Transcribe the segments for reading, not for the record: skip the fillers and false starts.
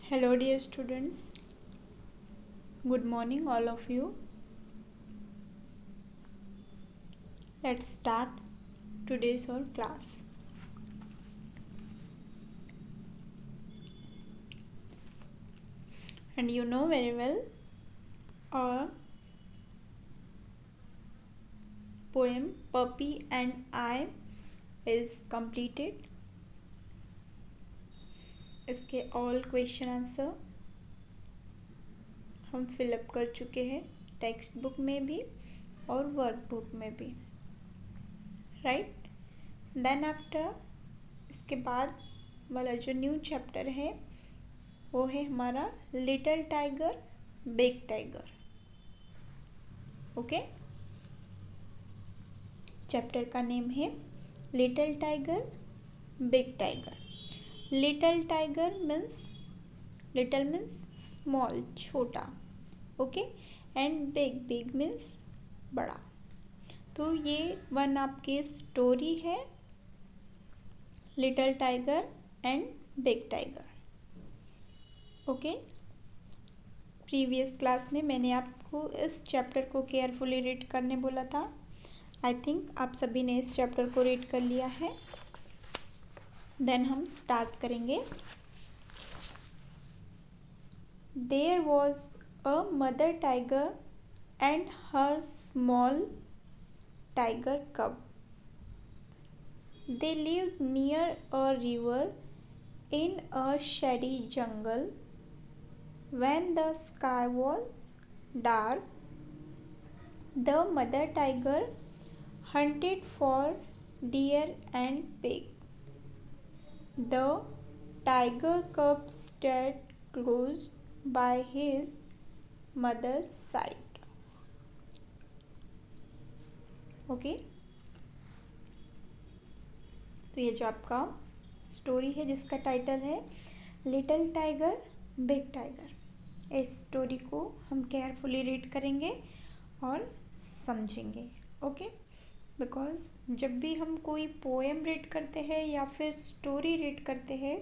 Hello dear students, good morning all of you. Let's start today's our class. And you know very well our poem Puppy and I is completed. इसके all question answer हम fill up कर चुके हैं text book में भी और workbook में भी, राइट। देन आफ्टर इसके बाद वाला जो न्यू चैप्टर है वो है हमारा little tiger big tiger. Okay, chapter का नेम है little tiger big tiger. Little tiger means little means small छोटा, okay, and big big means बड़ा। तो ये वन आपकी स्टोरी है little tiger and big tiger. Okay, previous class में मैंने आपको इस चैप्टर को केयरफुली रीड करने बोला था। आई थिंक आप सभी ने इस चैप्टर को रीड कर लिया है। देन हम स्टार्ट करेंगे। There was a mother tiger and her small tiger cub. They lived near a river in a shady jungle. When the sky was dark, the mother tiger hunted for deer and pig. The tiger cub stayed close by his mother's side. Okay? तो ये जो आपका story है जिसका title है little tiger big tiger, इस story को हम केयरफुली रीड करेंगे और समझेंगे। ओके, बिकॉज जब भी हम कोई पोएम रीड करते हैं या फिर स्टोरी रीड करते हैं,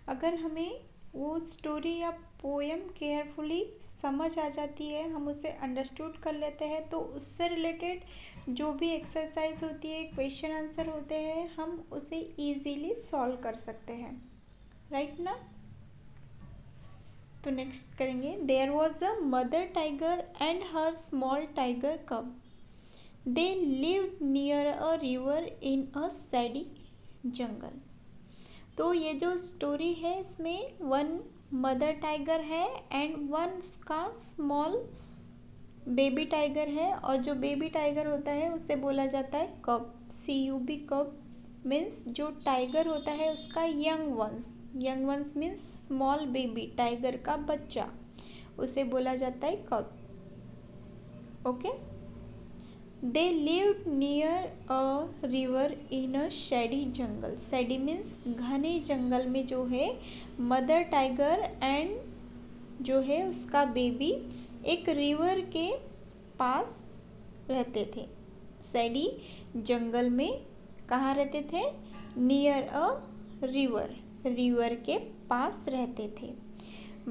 अगर हमें वो स्टोरी या पोएम केयरफुली समझ आ जाती है, हम उसे अंडरस्टूड कर लेते हैं, तो उससे रिलेटेड जो भी एक्सरसाइज होती है, क्वेश्चन आंसर होते हैं, हम उसे इजीली सॉल्व कर सकते हैं, राइट ना। तो नेक्स्ट करेंगे। There was a mother tiger and her small tiger cub. They lived near a river in a shady jungle. तो ये जो स्टोरी है इसमें वन मदर टाइगर है एंड वन का स्मॉल बेबी टाइगर है, और जो बेबी टाइगर होता है उसे बोला जाता है कब, CUB कब मीन्स जो टाइगर होता है उसका young ones means small baby tiger का बच्चा, उसे बोला जाता है कब। Okay, they lived near a river in a shady jungle. Shady means घने जंगल में जो है मदर टाइगर एंड जो है उसका बेबी एक रिवर के पास रहते थे। शेडी जंगल में कहाँ रहते थे? नियर अ रिवर के पास रहते थे।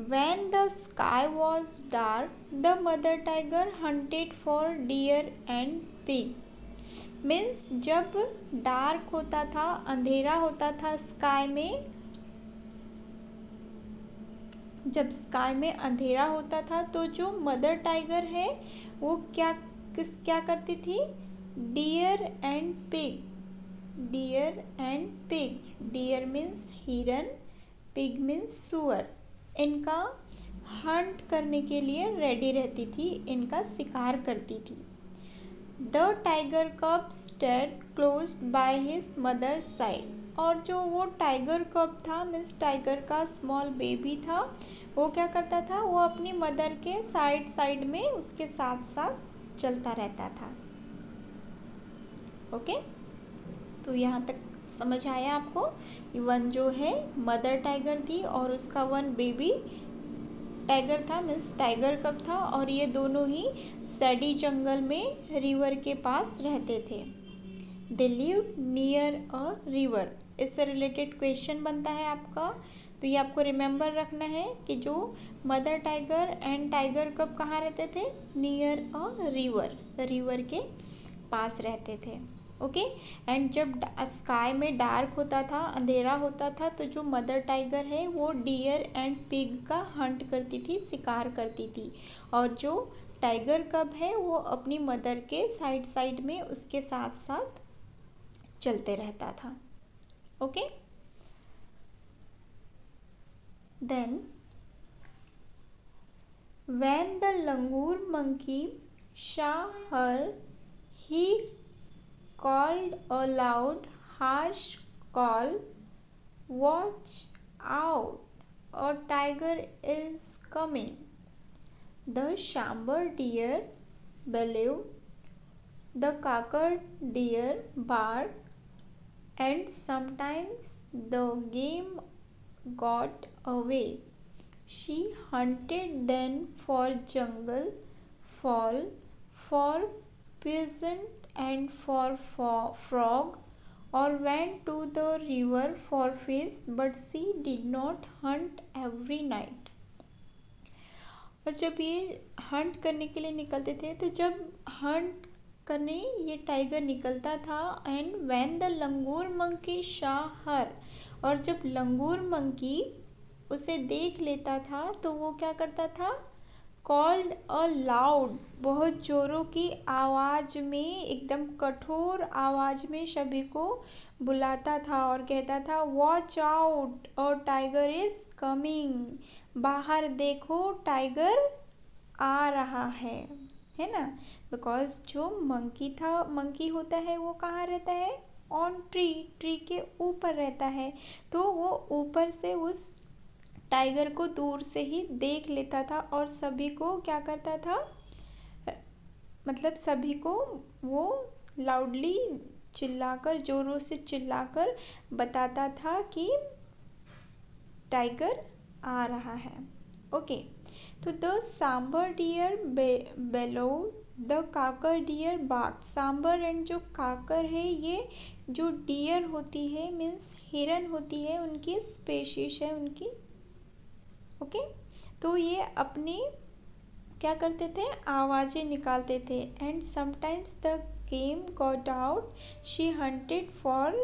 When the sky was dark, the mother tiger hunted for deer and pig. Means जब डार्क होता था, अंधेरा होता था स्काई में, जब स्काई में अंधेरा होता था तो जो मदर टाइगर है वो क्या करती थी? Deer and pig. Deer means हिरन, पिग मीन्स सुअर, इनका हंट करने के लिए रेडी रहती थी, इनका शिकार करती थी। The tiger cub stayed close by his mother side. और जो वो टाइगर कब था मीन्स टाइगर का स्मॉल बेबी था, वो क्या करता था? वो अपनी मदर के साइड में उसके साथ साथ चलता रहता था। ओके, तो यहाँ तक समझ आया आपको कि वन जो है मदर टाइगर थी और उसका वन बेबी टाइगर था मीन्स टाइगर कब था, और ये दोनों ही सैडी जंगल में रिवर के पास रहते थे। They lived near a river, इससे रिलेटेड क्वेश्चन बनता है आपका, तो ये आपको रिमेम्बर रखना है कि जो मदर टाइगर एंड टाइगर कब कहाँ रहते थे, नियर अ रिवर के पास रहते थे। ओके एंड जब स्काई में डार्क होता था, अंधेरा होता था, तो जो मदर टाइगर है वो डियर एंड पिग का हंट करती थी, शिकार करती थी, और जो टाइगर कब है वो अपनी मदर के साइड साइड में उसके साथ साथ चलते रहता था। Okay then when the langur monkey saw her, he called a loud, harsh call, "Watch out! A tiger is coming!" The sambar deer bellowed, the kakur deer barked, and sometimes the game got away. She hunted then for jungle fowl, for pheasant and for frog, or went to the river for fish, but she did not hunt every night. और जब ये Hunt करने के लिए निकलते थे, तो जब हंट करने ये टाइगर निकलता था, and when the langur monkey saw her, और जब लंगूर मंकी उसे देख लेता था तो वो क्या करता था, कॉल्ड अ लाउड, बहुत जोरों की आवाज में, एकदम कठोर आवाज में सभी को बुलाता था और कहता था, watch out a tiger is coming, बाहर देखो टाइगर आ रहा है ना। बिकॉज जो मंकी होता है वो कहाँ रहता है, ऑन ट्री के ऊपर रहता है, तो वो ऊपर से उस टाइगर को दूर से ही देख लेता था और सभी को क्या करता था, मतलब सभी को वो लाउडली चिल्लाकर, जोरों से चिल्लाकर बताता था कि टाइगर आ रहा है। ओके तो the sambar deer bellow, the kakar deer bark. Sambar and जो काकर है, ये जो डियर होती है मीन्स हिरन होती है, उनकी स्पेशीज है उनकी। ओके तो ये अपनी क्या करते थे, आवाजें निकालते थे। And sometimes the game got out, she hunted for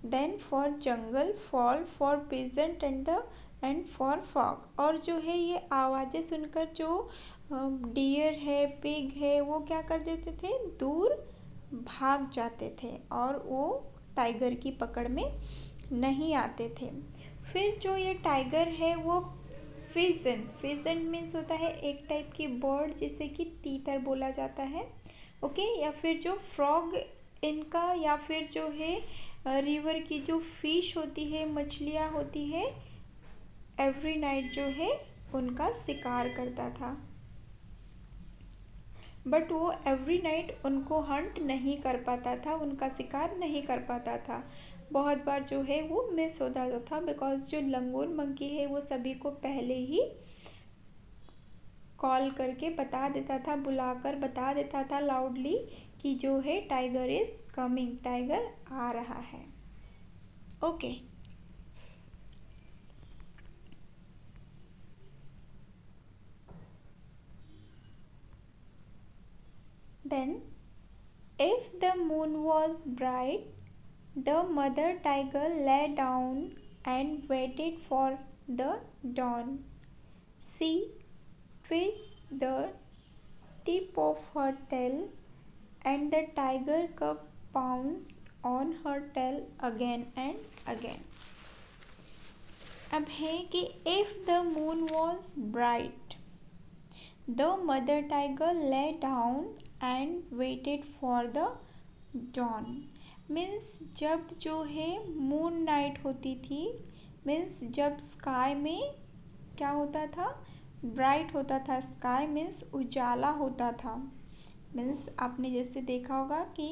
then for jungle fowl, for pheasant and for frog. और जो है ये आवाजें सुनकर जो डियर है, पिग है, वो क्या कर देते थे, दूर भाग जाते थे और वो टाइगर की पकड़ में नहीं आते थे। फिर जो ये टाइगर है वो फिजेंट मीन्स होता है एक टाइप की बर्ड जिसे कि तीतर बोला जाता है। ओके या फिर जो फ्रॉग इनका, या फिर जो है रिवर की जो फिश होती है, मछलियाँ होती है, एवरी नाइट जो है उनका शिकार करता था। बट वो एवरी नाइट उनको हंट नहीं कर पाता था, उनका शिकार नहीं कर पाता था। बहुत बार जो है वो मिस हो जाता था, बिकॉज जो लंगूर मंकी है वो सभी को पहले ही कॉल करके बता देता था, बुलाकर बता देता था लाउडली कि जो है टाइगर इज कमिंग, टाइगर आ रहा है। Okay then if the moon was bright, the mother tiger lay down and waited for the dawn. She twitched the tip of her tail, and the tiger cub pounced on her tail again and again. अब है कि if the moon was bright, the mother tiger lay down and waited for the dawn. Means जब जो है moon night होती थी, means जब sky में क्या होता था, ब्राइट होता था, स्काई मीन्स उजाला होता था। मीन्स आपने जैसे देखा होगा कि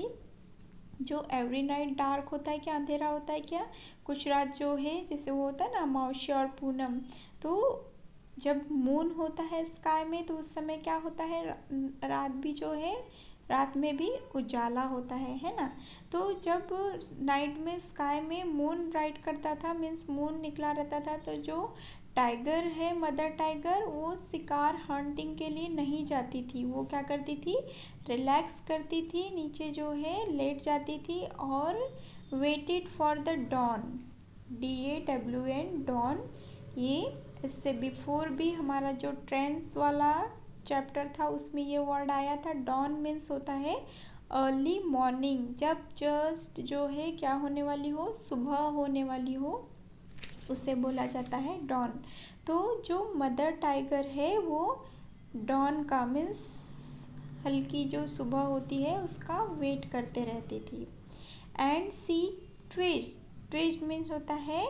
जो एवरी नाइट डार्क होता है क्या, अंधेरा होता है क्या, कुछ रात जो है जैसे वो होता है ना अमावस्या और पूनम, तो जब मून होता है स्काई में तो उस समय क्या होता है, रात भी जो है रात में भी उजाला होता है ना। तो जब नाइट में स्काई में मून ब्राइट करता था, मीन्स मून निकला रहता था, तो जो टाइगर है, मदर टाइगर, वो शिकार हंटिंग के लिए नहीं जाती थी। वो क्या करती थी, रिलैक्स करती थी, नीचे जो है लेट जाती थी और waited for the dawn, DAWN, dawn. ये इससे बिफोर भी हमारा जो ट्रेंड्स वाला चैप्टर था उसमें ये वर्ड आया था। डॉन मीन्स होता है अर्ली मॉर्निंग, जब जस्ट जो है क्या होने वाली हो, सुबह होने वाली हो, उसे बोला जाता है डॉन। तो जो मदर टाइगर है वो डॉन का मीन्स हल्की जो सुबह होती है उसका वेट करते रहती थी। And see twist, twist means होता है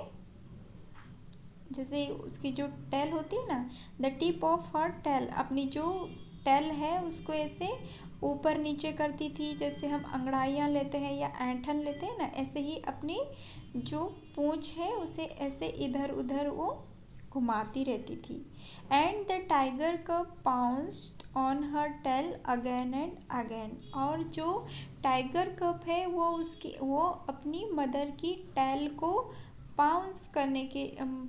जैसे उसकी जो टेल होती है ना, the tip of her tail, अपनी जो टेल है उसको ऐसे ऊपर नीचे करती थी, जैसे हम अंगड़ाइयाँ लेते हैं या ऐंठन लेते हैं ना, ऐसे ही अपनी जो पूंछ है उसे ऐसे इधर उधर वो घुमाती रहती थी। And the tiger cub pounced on her tail again and again, और जो टाइगर कब है वो अपनी मदर की टेल को पाउंस करने के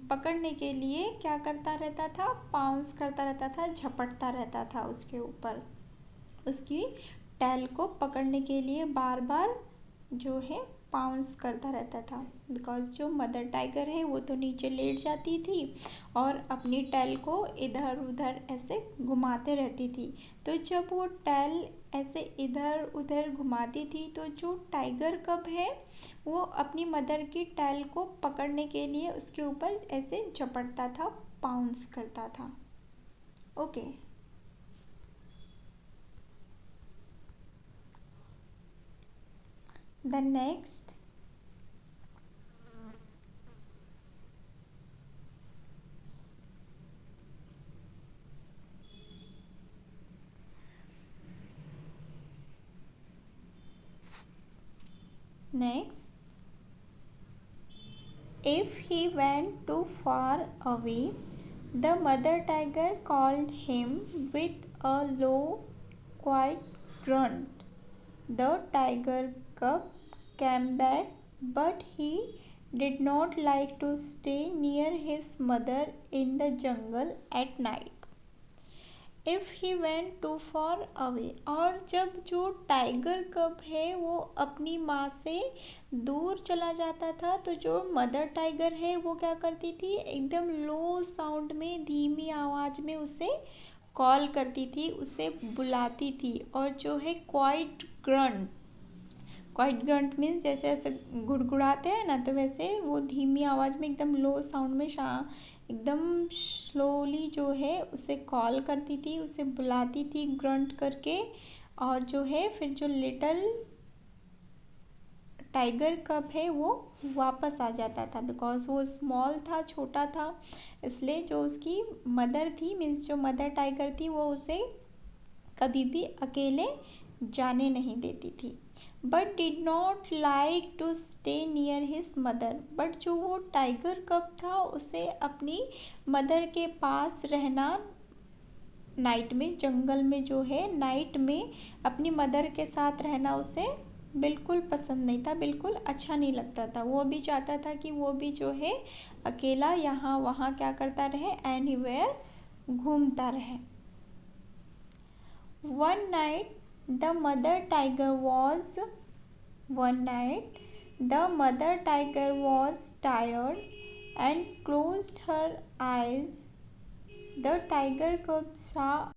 पकड़ने के लिए क्या करता रहता था, पाउंस करता रहता था, झपटता रहता था उसके ऊपर, उसकी टेल को पकड़ने के लिए बार बार जो है पाउंस करता रहता था। बिकॉज जो मदर टाइगर है वो तो नीचे लेट जाती थी और अपनी टेल को इधर उधर ऐसे घुमाते रहती थी। तो जब वो टेल ऐसे इधर उधर घुमाती थी तो जो टाइगर कब है वो अपनी मदर की टेल को पकड़ने के लिए उसके ऊपर ऐसे झपटता था, पाउंस करता था। Okay. The next, next, if he went too far away, the mother tiger called him with a low, quiet grunt. The tiger cub came back, but he did not like to stay near his mother in the jungle at night. If he went too far away, और जब जो tiger कब है वो अपनी माँ से दूर चला जाता था तो जो मदर टाइगर है वो क्या करती थी, एकदम लो साउंड में, धीमी आवाज़ में उसे कॉल करती थी, उसे बुलाती थी। और जो है quite grunt, quite grunt means जैसे ऐसे गुड़गुड़ाते हैं ना, तो वैसे वो धीमी आवाज़ में एकदम लो साउंड में एकदम स्लोली जो है उसे कॉल करती थी, उसे बुलाती थी ग्रंट करके। और जो है फिर जो लिटिल टाइगर कब है वो वापस आ जाता था, बिकॉज वो स्मॉल था, छोटा था, इसलिए जो उसकी मदर थी, मीन्स जो मदर टाइगर थी, वो उसे कभी भी अकेले जाने नहीं देती थी। But did not like to stay near his mother, but जो वो टाइगर कब था उसे अपनी मदर के पास रहना, नाइट में, जंगल में जो है नाइट में अपनी मदर के साथ रहना उसे बिल्कुल पसंद नहीं था, बिल्कुल अच्छा नहीं लगता था। वो भी चाहता था कि वो भी जो है अकेला यहाँ वहाँ क्या करता रहे, एनीवेयर घूमता रहे। One night the mother tiger was One night the mother tiger was tired and closed her eyes. The tiger cub saw